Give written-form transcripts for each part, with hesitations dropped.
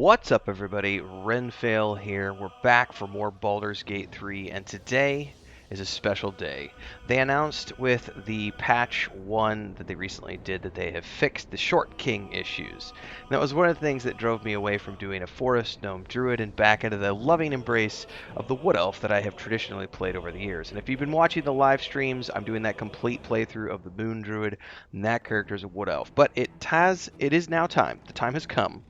What's up, everybody? Renfail here. We're back for more Baldur's Gate 3, and today is a special day. They announced with the patch 1 that they recently did that they have fixed the Short King issues. And that was one of the things that drove me away from doing a Forest Gnome Druid and back into the loving embrace of the Wood Elf that I have traditionally played over the years. And if you've been watching the live streams, I'm doing that complete playthrough of the Moon Druid, and that character is a Wood Elf. But it is now time. The time has come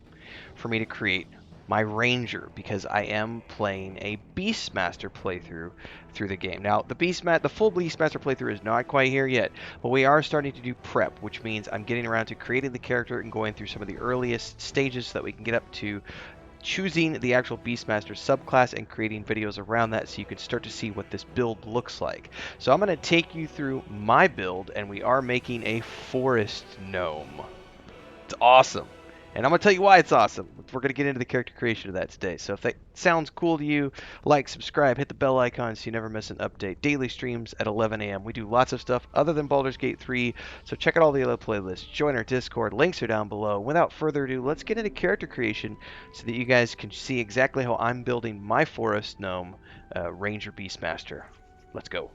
for me to create my ranger because I am playing a Beastmaster playthrough through the game. Now, the full Beastmaster playthrough is not quite here yet, but we are starting to do prep, which means I'm getting around to creating the character and going through some of the earliest stages so that we can get up to choosing the actual Beastmaster subclass and creating videos around that so you can start to see what this build looks like. So I'm going to take you through my build, and we are making a Forest Gnome. It's awesome. And I'm going to tell you why it's awesome. We're going to get into the character creation of that today. So if that sounds cool to you, like, subscribe, hit the bell icon so you never miss an update. Daily streams at 11 a.m. We do lots of stuff other than Baldur's Gate 3, so check out all the other playlists. Join our Discord. Links are down below. Without further ado, let's get into character creation so that you guys can see exactly how I'm building my Forest Gnome Ranger Beastmaster. Let's go.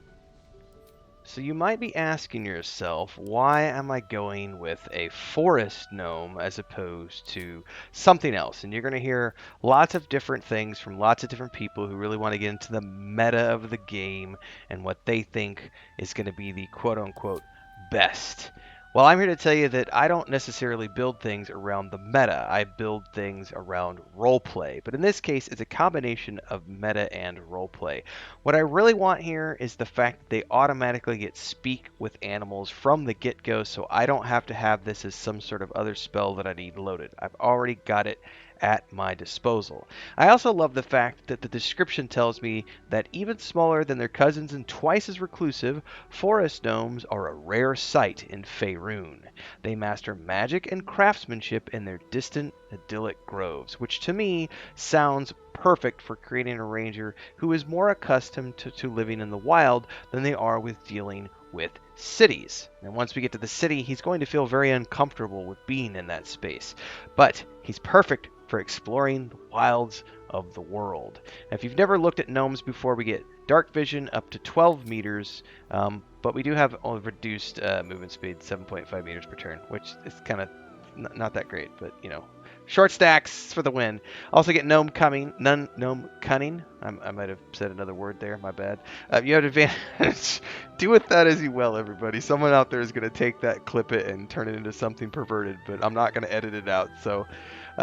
So you might be asking yourself, why am I going with a forest gnome as opposed to something else? And you're going to hear lots of different things from lots of different people who really want to get into the meta of the game and what they think is going to be the quote-unquote best. Well, I'm here to tell you that I don't necessarily build things around the meta. I build things around roleplay. But in this case, it's a combination of meta and roleplay. What I really want here is the fact that they automatically get speak with animals from the get-go, so I don't have to have this as some sort of other spell that I need loaded. I've already got it at my disposal. I also love the fact that the description tells me that even smaller than their cousins and twice as reclusive, forest gnomes are a rare sight in Faerun. They master magic and craftsmanship in their distant, idyllic groves, which to me sounds perfect for creating a ranger who is more accustomed to living in the wild than they are with dealing with cities. And once we get to the city, he's going to feel very uncomfortable with being in that space. But he's perfect for exploring the wilds of the world. Now, if you've never looked at gnomes before, we get dark vision up to 12 meters, but we do have a reduced movement speed, 7.5 meters per turn, which is kind of not that great, but you know. Short stacks for the win. Also get gnome cunning. I might have said another word there. My bad. You have advantage. Do with that as you will, everybody. Someone out there is going to take that, clip it, and turn it into something perverted, but I'm not going to edit it out. So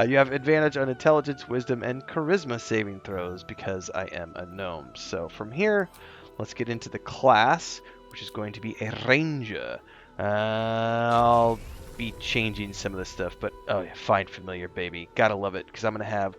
you have advantage on intelligence, wisdom, and charisma saving throws because I am a gnome. So from here, let's get into the class, which is going to be a ranger. I'll be changing some of the stuff, but oh yeah, find familiar, baby. Gotta love it, because I'm gonna have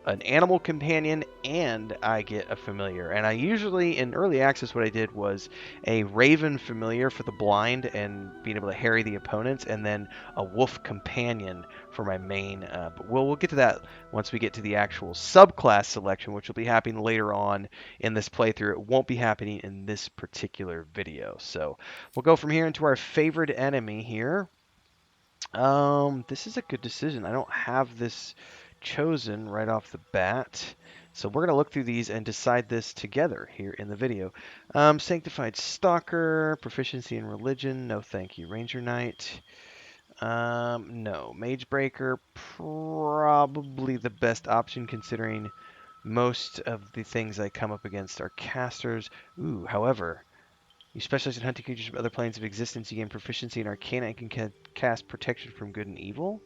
an animal companion and I get a familiar. And I usually in early access what I did was a raven familiar for the blind and being able to harry the opponents, and then a wolf companion for my main. But we'll get to that once we get to the actual subclass selection, which will be happening later on in this playthrough. It won't be happening in this particular video. So we'll go from here into our favorite enemy here. This is a good decision. I don't have this chosen right off the bat. So we're going to look through these and decide this together here in the video. Sanctified Stalker, proficiency in religion, no thank you. Ranger Knight, no. Mage Breaker, probably the best option considering most of the things I come up against are casters. Ooh, however, you specialize in hunting creatures from other planes of existence. You gain proficiency in Arcana and can cast protection from good and evil.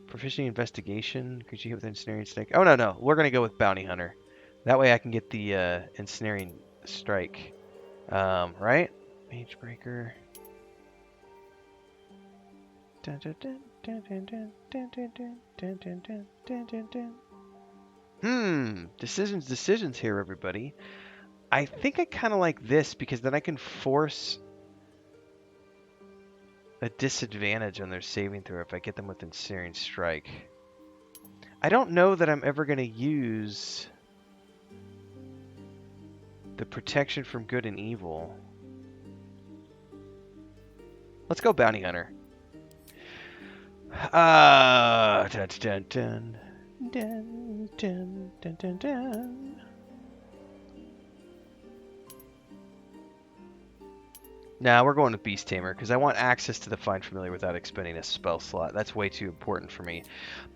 Proficiency in investigation. Creature hit with ensnaring strike. Oh, no. We're going to go with bounty hunter. That way I can get the ensnaring strike. Right? Mage breaker. Decisions here, everybody. I think I kind of like this because then I can force a disadvantage on their saving throw if I get them with Ensnaring Strike. I don't know that I'm ever going to use the protection from good and evil. Let's go Bounty Hunter. Dun, dun, dun. Dun, dun, dun, dun, dun. Now we're going with Beast Tamer because I want access to the Find Familiar without expending a spell slot. That's way too important for me.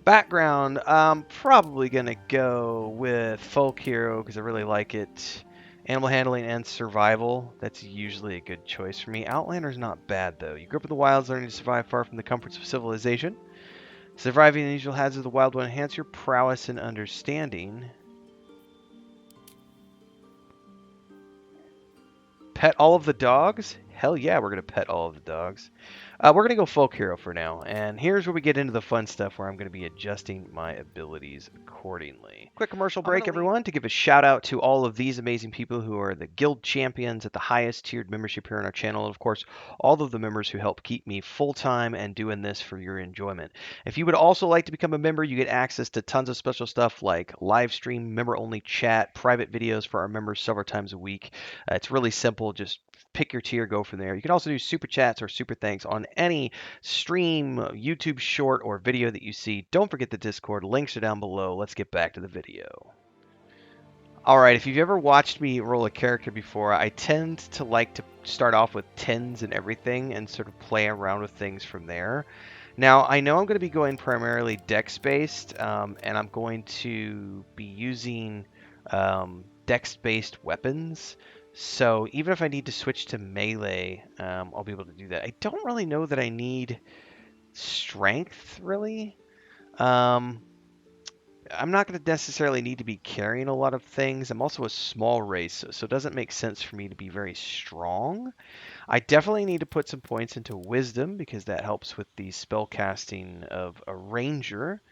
Background, I'm probably going to go with Folk Hero because I really like it. Animal Handling and Survival, that's usually a good choice for me. Outlander's not bad though. You grew up in the wilds, learning to survive far from the comforts of civilization. Surviving the usual hazards of the wild will enhance your prowess and understanding. Pet all of the dogs? Hell yeah, we're going to pet all of the dogs. We're going to go Folk Hero for now, and here's where we get into the fun stuff where I'm going to be adjusting my abilities accordingly. Quick commercial break, everyone, to give a shout out to all of these amazing people who are the guild champions at the highest tiered membership here on our channel, and of course, all of the members who help keep me full-time and doing this for your enjoyment. If you would also like to become a member, you get access to tons of special stuff like live stream, member-only chat, private videos for our members several times a week. It's really simple, just pick your tier, go from there. You can also do super chats or super thanks on any stream, YouTube short, or video that you see. Don't forget the Discord. Links are down below. Let's get back to the video. Alright, if you've ever watched me roll a character before, I tend to like to start off with 10s and everything and sort of play around with things from there. Now, I know I'm going to be going primarily dex-based, and I'm going to be using dex-based weapons. So even if I need to switch to melee, I'll be able to do that. I don't really know that I need strength, really. I'm not going to necessarily need to be carrying a lot of things. I'm also a small race, so it doesn't make sense for me to be very strong. I definitely need to put some points into wisdom because that helps with the spell casting of a ranger.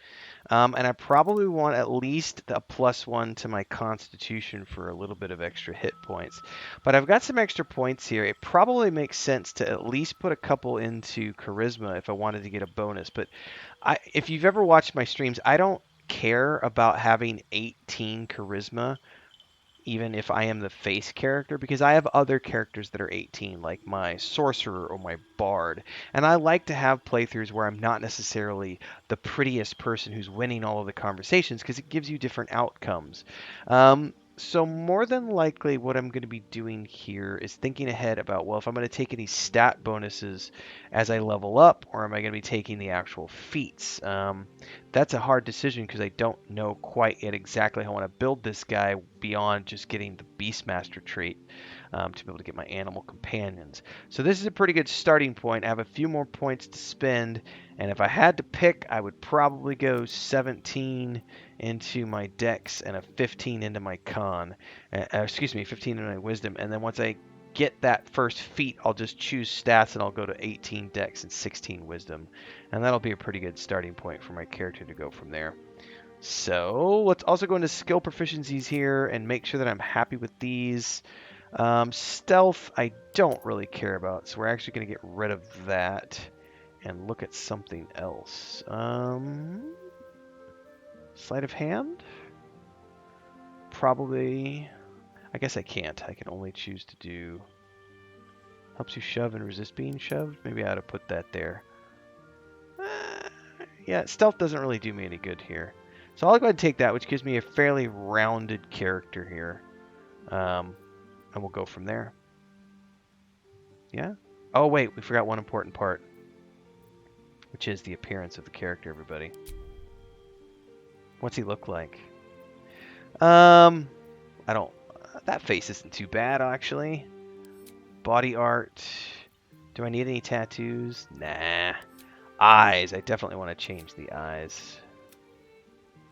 And I probably want at least a +1 to my constitution for a little bit of extra hit points. But I've got some extra points here. It probably makes sense to at least put a couple into charisma if I wanted to get a bonus. But if you've ever watched my streams, I don't care about having 18 charisma even if I am the face character, because I have other characters that are 18, like my sorcerer or my bard, and I like to have playthroughs where I'm not necessarily the prettiest person who's winning all of the conversations, because it gives you different outcomes. So more than likely what I'm going to be doing here is thinking ahead about, well, if I'm going to take any stat bonuses as I level up, or am I going to be taking the actual feats? That's a hard decision because I don't know quite yet exactly how I want to build this guy beyond just getting the Beastmaster trait to be able to get my animal companions. So this is a pretty good starting point. I have a few more points to spend, and if I had to pick, I would probably go 17 into my dex and a 15 into my con. 15 into my wisdom, and then once I get that first feat, I'll just choose stats and I'll go to 18 dex and 16 wisdom. And that'll be a pretty good starting point for my character to go from there. So let's also go into skill proficiencies here and make sure that I'm happy with these. Stealth, I don't really care about, so we're actually going to get rid of that and look at something else. Sleight of hand? Probably. I guess I can't. I can only choose to do... Helps you shove and resist being shoved? Maybe I ought to put that there. Yeah, stealth doesn't really do me any good here. So I'll go ahead and take that, which gives me a fairly rounded character here. And we'll go from there. Yeah? Oh, wait, we forgot one important part. Which is the appearance of the character, everybody. What's he look like? I don't... That face isn't too bad, actually. Body art. Do I need any tattoos? Nah. Eyes. I definitely want to change the eyes.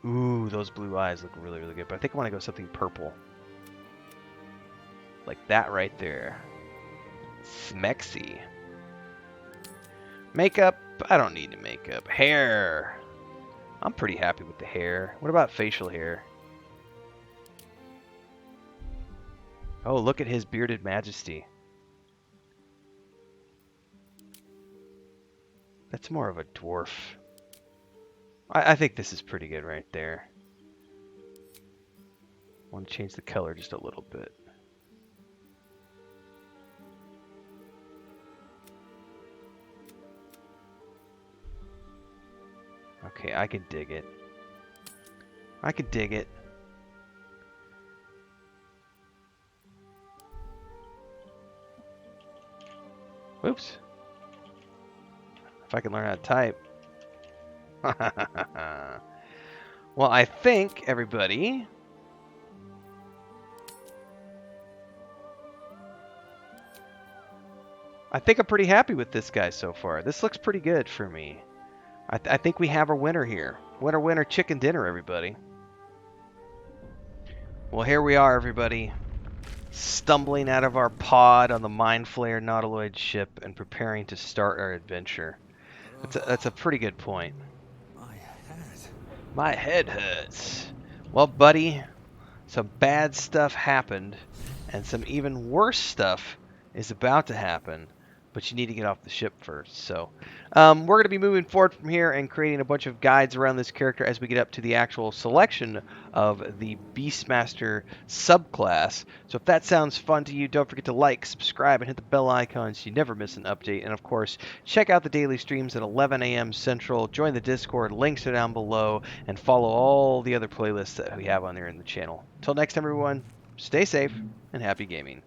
Ooh, those blue eyes look really, really good. But I think I want to go something purple. Like that right there. Smexy. Makeup. I don't need makeup. Hair. I'm pretty happy with the hair. What about facial hair? Oh, look at his bearded majesty. That's more of a dwarf. I think this is pretty good right there. I want to change the color just a little bit. Okay, I can dig it. I could dig it. Oops. If I can learn how to type. Well, I think, everybody, I'm pretty happy with this guy so far. This looks pretty good for me. I think we have a winner here. Winner, winner, chicken dinner, everybody. Well, here we are, everybody. Stumbling out of our pod on the Mind Flayer Nautiloid ship and preparing to start our adventure. That's a pretty good point. My head hurts. Well, buddy, some bad stuff happened, and some even worse stuff is about to happen, but you need to get off the ship first. So we're going to be moving forward from here and creating a bunch of guides around this character as we get up to the actual selection of the Beastmaster subclass. So if that sounds fun to you, don't forget to like, subscribe, and hit the bell icon so you never miss an update. And of course, check out the daily streams at 11 a.m. Central. Join the Discord. Links are down below. And follow all the other playlists that we have on there in the channel. Until next time, everyone, stay safe and happy gaming.